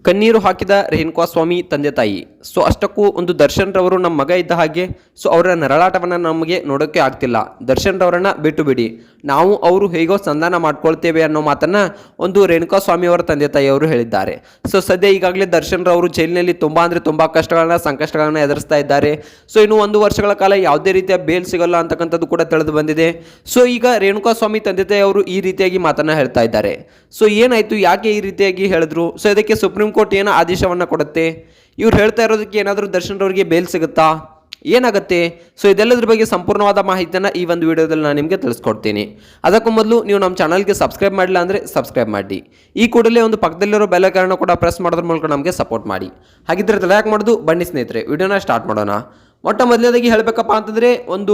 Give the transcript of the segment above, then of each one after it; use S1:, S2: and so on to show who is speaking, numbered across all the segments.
S1: ಕಣ್ಣೀರು ಹಾಕಿದ ರೇಣುಕಾಸ್ವಾಮಿ ತಂದೆ ತಾಯಿ. ಸೊ ಅಷ್ಟಕ್ಕೂ ಒಂದು ದರ್ಶನ್ ರವರು ನಮ್ಮ ಮಗ ಇದ್ದ ಹಾಗೆ. ಸೊ ಅವರ ನರಳಾಟವನ್ನು ನಮಗೆ ನೋಡೋಕ್ಕೆ ಆಗ್ತಿಲ್ಲ. ದರ್ಶನ್ ರವರನ್ನ ಬಿಟ್ಟು ಬಿಡಿ, ನಾವು ಅವರು ಹೇಗೋ ಸಂಧಾನ ಮಾಡ್ಕೊಳ್ತೇವೆ ಅನ್ನೋ ಮಾತನ್ನ ಒಂದು ರೇಣುಕಾಸ್ವಾಮಿ ಅವರ ತಂದೆ ತಾಯಿಯವರು ಹೇಳಿದ್ದಾರೆ. ಸೊ ಸದ್ಯ ಈಗಾಗಲೇ ದರ್ಶನ್ ರವರು ಜೈಲಿನಲ್ಲಿ ತುಂಬಾ ಕಷ್ಟಗಳನ್ನ ಸಂಕಷ್ಟಗಳನ್ನ ಎದುರಿಸ್ತಾ ಇದ್ದಾರೆ. ಸೊ ಇನ್ನು 1 ವರ್ಷಗಳ ಕಾಲ ಯಾವುದೇ ರೀತಿಯ ಬೇಲ್ ಸಿಗಲ್ಲ ಅಂತಕ್ಕಂಥದ್ದು ಕೂಡ ತಿಳಿದು ಬಂದಿದೆ. ಸೊ ಈಗ ರೇಣುಕಾಸ್ವಾಮಿ ತಂದೆ ತಾಯಿಯವರು ಈ ರೀತಿಯಾಗಿ ಮಾತನ್ನ ಹೇಳ್ತಾ ಇದ್ದಾರೆ. ಸೊ ಏನಾಯ್ತು, ಯಾಕೆ ಈ ರೀತಿಯಾಗಿ ಹೇಳಿದ್ರು? ಸೊ ಇದಕ್ಕೆ ಸುಪ್ರೀಂ ಕೋರ್ಟ್ ಏನು ಆದೇಶವನ್ನು ಕೊಡುತ್ತೆ? ಇವ್ರು ಹೇಳ್ತಾ ಇರೋದಕ್ಕೆ ಏನಾದರೂ ದರ್ಶನ್ ಅವರಿಗೆ ಬೇಲ್ ಸಿಗುತ್ತಾ, ಏನಾಗುತ್ತೆ? ಸೊ ಇದೆಲ್ಲದ್ರ ಬಗ್ಗೆ ಸಂಪೂರ್ಣವಾದ ಮಾಹಿತಿಯನ್ನು ಈ ಒಂದು ವಿಡಿಯೋದಲ್ಲಿ ನಾನು ನಿಮಗೆ ತಿಳಿಸ್ಕೊಡ್ತೀನಿ. ಅದಕ್ಕೂ ಮೊದಲು ನೀವು ನಮ್ಮ ಚಾನಲ್ಗೆ ಸಬ್ಸ್ಕ್ರೈಬ್ ಮಾಡಿಲ್ಲ ಅಂದರೆ ಸಬ್ಸ್ಕ್ರೈಬ್ ಮಾಡಿ. ಈ ಕೂಡಲೇ ಒಂದು ಪಕ್ಕದಲ್ಲಿರೋ ಬೆಲ್ ಐಕಾನ್ ಕೂಡ ಪ್ರೆಸ್ ಮಾಡೋದ್ರ ಮೂಲಕ ನಮಗೆ ಸಪೋರ್ಟ್ ಮಾಡಿ. ಹಾಗಿದ್ರೆ ತಲೆ ಯಾಕೆ ಮಾಡೋದು, ಬನ್ನಿ ಸ್ನೇಹಿತರೆ ವಿಡಿಯೋನ ಸ್ಟಾರ್ಟ್ ಮಾಡೋಣ. ಮೊಟ್ಟ ಮೊದಲನೇದಾಗಿ ಹೇಳಬೇಕಪ್ಪ ಅಂತಂದರೆ, ಒಂದು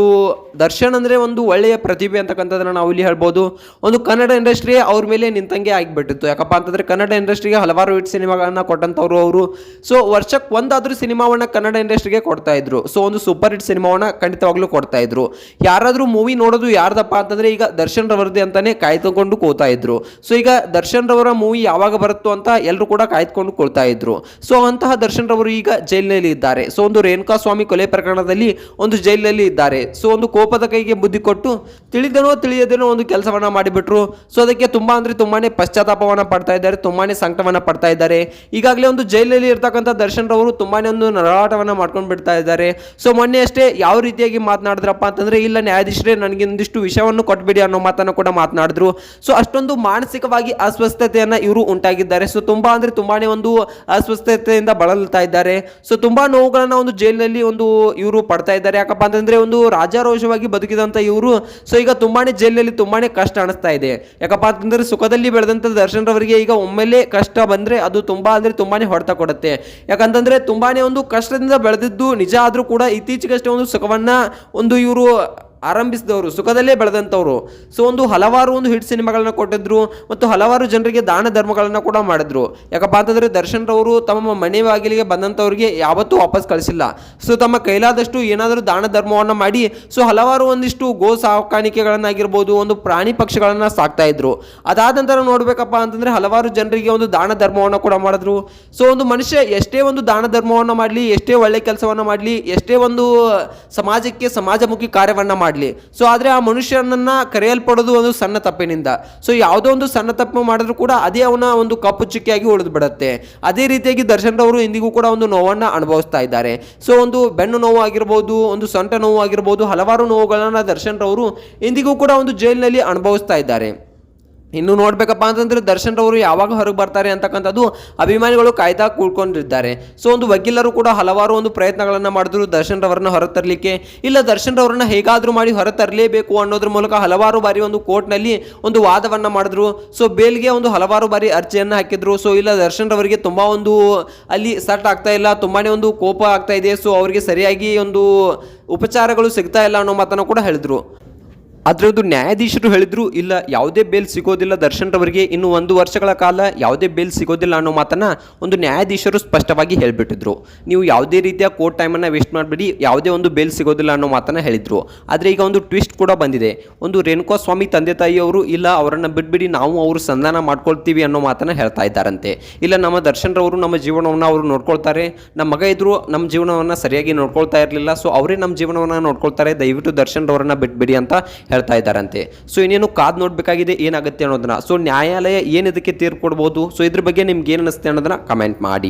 S1: ದರ್ಶನ್ ಅಂದರೆ ಒಂದು ಒಳ್ಳೆಯ ಪ್ರತಿಭೆ ಅಂತಕ್ಕಂಥದ್ದನ್ನು ನಾವು ಇಲ್ಲಿ ಹೇಳ್ಬೋದು. ಒಂದು ಕನ್ನಡ ಇಂಡಸ್ಟ್ರಿ ಅವ್ರ ಮೇಲೆ ನಿಂತಂಗೆ ಆಗಿಬಿಟ್ಟಿತ್ತು. ಯಾಕಪ್ಪ ಅಂತಂದರೆ ಕನ್ನಡ ಇಂಡಸ್ಟ್ರಿಗೆ ಹಲವಾರು ಹಿಟ್ ಸಿನಿಮಾಗಳನ್ನು ಕೊಟ್ಟಂಥವ್ರು ಅವರು. ಸೊ ವರ್ಷಕ್ಕೆ ಒಂದಾದರೂ ಸಿನಿಮಾವನ್ನು ಕನ್ನಡ ಇಂಡಸ್ಟ್ರಿಗೆ ಕೊಡ್ತಾ ಇದ್ರು. ಸೊ ಒಂದು ಸೂಪರ್ ಹಿಟ್ ಸಿನಿಮಾವನ್ನು ಖಂಡಿತವಾಗ್ಲೂ ಕೊಡ್ತಾ ಇದ್ರು. ಯಾರಾದರೂ ಮೂವಿ ನೋಡೋದು ಯಾರ್ದಪ್ಪ ಅಂತಂದರೆ ಈಗ ದರ್ಶನ್ ರವರದೇ ಅಂತಾನೆ ಕಾಯ್ದುಕೊಂಡು ಕೂತಾ ಇದ್ರು. ಸೊ ಈಗ ದರ್ಶನ್ ರವರ ಮೂವಿ ಯಾವಾಗ ಬರುತ್ತೋ ಅಂತ ಎಲ್ಲರೂ ಕೂಡ ಕಾಯ್ದುಕೊಂಡು ಕೊಳ್ತಾ ಇದ್ರು. ಸೊ ಅಂತಹ ದರ್ಶನ್ ರವರು ಈಗ ಜೈಲಿನಲ್ಲಿ ಇದ್ದಾರೆ. ಸೊ ಒಂದು ರೇಣುಕಾಸ್ವಾಮಿ ಕೊಲೆ ಪ್ರಕರಣದಲ್ಲಿ ಒಂದು ಜೈಲಿನಲ್ಲಿ ಇದ್ದಾರೆ. ಸೊ ಒಂದು ಕೋಪದ ಕೈಗೆ ಬುದ್ಧಿ ಕೊಟ್ಟು ತಿಳಿಯದೇನೋ ಒಂದು ಕೆಲಸವನ್ನ ಮಾಡಿಬಿಟ್ರು. ಸೊ ಅದಕ್ಕೆ ತುಂಬಾನೇ ಪಶ್ಚಾತ್ತಾಪವನ್ನ ಪಡ್ತಾ ಇದ್ದಾರೆ, ತುಂಬಾನೇ ಸಂಕಟವನ್ನ ಪಡ್ತಾ ಇದ್ದಾರೆ. ಈಗಾಗಲೇ ಒಂದು ಜೈಲಿನಲ್ಲಿ ಇರ್ತಕ್ಕಂಥ ದರ್ಶನ್ ರವರು ತುಂಬಾನೇ ಒಂದು ನರಳಾಟವನ್ನ ಮಾಡ್ಕೊಂಡು ಬಿಡ್ತಾ ಇದ್ದಾರೆ. ಸೊ ಮೊನ್ನೆ ಅಷ್ಟೇ ಯಾವ ರೀತಿಯಾಗಿ ಮಾತನಾಡಿದ್ರಪ್ಪ ಅಂತಂದ್ರೆ, ಇಲ್ಲ ನ್ಯಾಯಾಧೀಶರೇ ನನಗೆ ಒಂದಿಷ್ಟು ವಿಷಯವನ್ನು ಕೊಟ್ಬಿಡಿ ಅನ್ನೋ ಮಾತನ್ನು ಕೂಡ ಮಾತನಾಡಿದ್ರು. ಸೊ ಅಷ್ಟೊಂದು ಮಾನಸಿಕವಾಗಿ ಅಸ್ವಸ್ಥತೆಯನ್ನ ಇವರು ಉಂಟಾಗಿದ್ದಾರೆ. ಸೊ ತುಂಬಾನೇ ಒಂದು ಅಸ್ವಸ್ಥತೆಯಿಂದ ಬಳಲ್ತಾ ಇದ್ದಾರೆ. ಸೊ ತುಂಬಾ ನೋವುಗಳನ್ನ ಒಂದು ಜೈಲಿನಲ್ಲಿ ಒಂದು ಇವರು ಪಡ್ತಾ ಇದ್ದಾರೆ. ಯಾಕಪ್ಪ ಅಂತಂದ್ರೆ ಒಂದು ರಾಜಾರೋಷವಾಗಿ ಬದುಕಿದಂತ ಇವರು ಸೊ ಈಗ ತುಂಬಾನೇ ಜೈಲಿನಲ್ಲಿ ತುಂಬಾನೇ ಕಷ್ಟ ಅನಿಸ್ತಾ ಇದೆ. ಯಾಕಪ್ಪ ಅಂತಂದ್ರೆ ಸುಖದಲ್ಲಿ ಬೆಳೆದಂತ ದರ್ಶನ್ ರವರಿಗೆ ಈಗ ಒಮ್ಮೆಲೆ ಕಷ್ಟ ಬಂದ್ರೆ ಅದು ತುಂಬಾನೇ ಹೊಡೆತ ಕೊಡುತ್ತೆ. ಯಾಕಂತಂದ್ರೆ ತುಂಬಾನೇ ಒಂದು ಕಷ್ಟದಿಂದ ಬೆಳೆದಿದ್ದು ನಿಜ ಆದ್ರೂ ಕೂಡ ಇತ್ತೀಚೆಗಷ್ಟೇ ಒಂದು ಸುಖವನ್ನ ಒಂದು ಇವರು ಆರಂಭಿಸಿದವರು, ಸುಖದಲ್ಲೇ ಬೆಳೆದಂಥವ್ರು. ಸೊ ಒಂದು ಹಲವಾರು ಒಂದು ಹಿಟ್ ಸಿನಿಮಾಗಳನ್ನ ಕೊಟ್ಟಿದ್ರು ಮತ್ತು ಹಲವಾರು ಜನರಿಗೆ ದಾನ ಧರ್ಮಗಳನ್ನ ಕೂಡ ಮಾಡಿದ್ರು. ಯಾಕಪ್ಪ ಅಂತಂದ್ರೆ ದರ್ಶನ್ ರವರು ತಮ್ಮ ಮನೆ ಬಾಗಿಲಿಗೆ ಬಂದಂಥವ್ರಿಗೆ ಯಾವತ್ತೂ ವಾಪಸ್ ಕಳಿಸಿಲ್ಲ. ಸೊ ತಮ್ಮ ಕೈಲಾದಷ್ಟು ಏನಾದರೂ ದಾನ ಧರ್ಮವನ್ನು ಮಾಡಿ ಸೊ ಹಲವಾರು ಒಂದಿಷ್ಟು ಗೋ ಸಾಕಾಣಿಕೆಗಳನ್ನಾಗಿರ್ಬೋದು, ಒಂದು ಪ್ರಾಣಿ ಪಕ್ಷಿಗಳನ್ನ ಸಾಕ್ತಾ ಇದ್ರು. ಅದಾದ ನಂತರ ನೋಡ್ಬೇಕಪ್ಪ ಅಂತಂದ್ರೆ ಹಲವಾರು ಜನರಿಗೆ ಒಂದು ದಾನ ಧರ್ಮವನ್ನು ಕೂಡ ಮಾಡಿದ್ರು. ಸೊ ಒಂದು ಮನುಷ್ಯ ಎಷ್ಟೇ ಒಂದು ದಾನ ಧರ್ಮವನ್ನು ಮಾಡಲಿ, ಎಷ್ಟೇ ಒಳ್ಳೆ ಕೆಲಸವನ್ನು ಮಾಡಲಿ, ಎಷ್ಟೇ ಒಂದು ಸಮಾಜಕ್ಕೆ ಸಮಾಜಮುಖಿ ಕಾರ್ಯವನ್ನ ಮಾಡಲಿ, ಸೊ ಆದ್ರೆ ಆ ಮನುಷ್ಯನನ್ನ ಕರೆಯಲ್ಪಡೋದು ಒಂದು ಸಣ್ಣ ತಪ್ಪಿನಿಂದ. ಸೊ ಯಾವುದೋ ಒಂದು ಸಣ್ಣ ತಪ್ಪು ಮಾಡಿದ್ರು ಕೂಡ ಅದೇ ಅವನ ಒಂದು ಕಪ್ಪು ಚುಕ್ಕಿಯಾಗಿ ಉಳಿದು ಬಿಡುತ್ತೆ. ಅದೇ ರೀತಿಯಾಗಿ ದರ್ಶನ್ ರವರು ಇಂದಿಗೂ ಕೂಡ ಒಂದು ನೋವನ್ನ ಅನುಭವಿಸ್ತಾ ಇದ್ದಾರೆ. ಸೊ ಒಂದು ಬೆನ್ನು ನೋವು ಆಗಿರ್ಬೋದು, ಒಂದು ಸೊಂಟ ನೋವು ಆಗಿರ್ಬೋದು, ಹಲವಾರು ನೋವುಗಳನ್ನ ದರ್ಶನ್ ರವರು ಇಂದಿಗೂ ಕೂಡ ಒಂದು ಜೈಲಿನಲ್ಲಿ ಅನುಭವಿಸ್ತಾ ಇದ್ದಾರೆ. ಇನ್ನು ನೋಡ್ಬೇಕಪ್ಪ ಅಂತಂದ್ರೆ ದರ್ಶನ್ ರವರು ಯಾವಾಗ ಹೊರಗೆ ಬರ್ತಾರೆ ಅಂತಕ್ಕಂಥದ್ದು ಅಭಿಮಾನಿಗಳು ಕಾಯ್ತಾ ಕೂಳ್ಕೊಂಡಿದ್ದಾರೆ. ಸೊ ಒಂದು ವಕೀಲರು ಕೂಡ ಹಲವಾರು ಒಂದು ಪ್ರಯತ್ನಗಳನ್ನ ಮಾಡಿದ್ರು ದರ್ಶನ್ ರವರನ್ನ ಹೊರತರಲಿಕ್ಕೆ. ಇಲ್ಲ ದರ್ಶನ್ ರವರನ್ನ ಹೇಗಾದ್ರೂ ಮಾಡಿ ಹೊರತರಲೇಬೇಕು ಅನ್ನೋದ್ರ ಮೂಲಕ ಹಲವಾರು ಬಾರಿ ಒಂದು ಕೋರ್ಟ್ನಲ್ಲಿ ಒಂದು ವಾದವನ್ನ ಮಾಡಿದ್ರು. ಸೊ ಬೇಲ್ಗೆ ಒಂದು ಹಲವಾರು ಬಾರಿ ಅರ್ಜಿಯನ್ನ ಹಾಕಿದ್ರು. ಸೊ ಇಲ್ಲ ದರ್ಶನ್ ರವರಿಗೆ ತುಂಬಾ ಒಂದು ಅಲ್ಲಿ ಸೆಟ್ ಆಗ್ತಾ ಇಲ್ಲ, ತುಂಬಾನೇ ಒಂದು ಕೋಪ ಆಗ್ತಾ ಇದೆ. ಸೊ ಅವರಿಗೆ ಸರಿಯಾಗಿ ಒಂದು ಉಪಚಾರಗಳು ಸಿಗ್ತಾ ಇಲ್ಲ ಅನ್ನೋ ಮಾತನ್ನು ಕೂಡ ಹೇಳಿದ್ರು. ಅದರದ್ದು ನ್ಯಾಯಾಧೀಶರು ಹೇಳಿದ್ರು, ಇಲ್ಲ ಯಾವುದೇ ಬೇಲ್ ಸಿಗೋದಿಲ್ಲ ದರ್ಶನ್ ರವರಿಗೆ, ಇನ್ನು 1 ವರ್ಷಗಳ ಕಾಲ ಯಾವುದೇ ಬೇಲ್ ಸಿಗೋದಿಲ್ಲ ಅನ್ನೋ ಮಾತನ್ನ ಒಂದು ನ್ಯಾಯಾಧೀಶರು ಸ್ಪಷ್ಟವಾಗಿ ಹೇಳಿಬಿಟ್ಟಿದ್ರು. ನೀವು ಯಾವುದೇ ರೀತಿಯ ಕೋರ್ಟ್ ಟೈಮನ್ನು ವೇಸ್ಟ್ ಮಾಡಬೇಡಿ, ಯಾವುದೇ ಒಂದು ಬೇಲ್ ಸಿಗೋದಿಲ್ಲ ಅನ್ನೋ ಮಾತನ್ನ ಹೇಳಿದ್ರು. ಆದರೆ ಈಗ ಒಂದು ಟ್ವಿಸ್ಟ್ ಕೂಡ ಬಂದಿದೆ. ಒಂದು ರೇಣುಕಾಸ್ವಾಮಿ ತಂದೆ ತಾಯಿಯವರು ಇಲ್ಲ ಅವರನ್ನು ಬಿಟ್ಬಿಡಿ, ನಾವು ಅವರು ಸಂಧಾನ ಮಾಡ್ಕೊಳ್ತೀವಿ ಅನ್ನೋ ಮಾತನ್ನ ಹೇಳ್ತಾ ಇದ್ದಾರಂತೆ. ಇಲ್ಲ ನಮ್ಮ ದರ್ಶನ್ ರವರು ನಮ್ಮ ಜೀವನವನ್ನು ಅವರು ನೋಡ್ಕೊಳ್ತಾರೆ, ನಮ್ಮ ಮಗ ಇದ್ರು ನಮ್ಮ ಜೀವನವನ್ನು ಸರಿಯಾಗಿ ನೋಡ್ಕೊಳ್ತಾ ಇರಲಿಲ್ಲ, ಸೊ ಅವರೇ ನಮ್ಮ ಜೀವನವನ್ನು ನೋಡ್ಕೊಳ್ತಾರೆ, ದಯವಿಟ್ಟು ದರ್ಶನ್ ರವರನ್ನ ಬಿಟ್ಬಿಡಿ ಅಂತ ಹೇಳ್ತಾ ಇದ್ದಾರಂತೆ. ಸೊ ಇನ್ನೇನು ಕಾದ್ ನೋಡ್ಬೇಕಾಗಿದೆ ಏನಾಗುತ್ತೆ ಅನ್ನೋದನ್ನ. ಸೊ ನ್ಯಾಯಾಲಯ ಏನು ಇದಕ್ಕೆ ತೀರ್ಪು ಕೊಡ್ಬೋದು, ಸೊ ಇದ್ರ ಬಗ್ಗೆ ನಿಮ್ಗೆ ಏನು ಅನಿಸುತ್ತೆ ಅನ್ನೋದನ್ನ ಕಮೆಂಟ್ ಮಾಡಿ.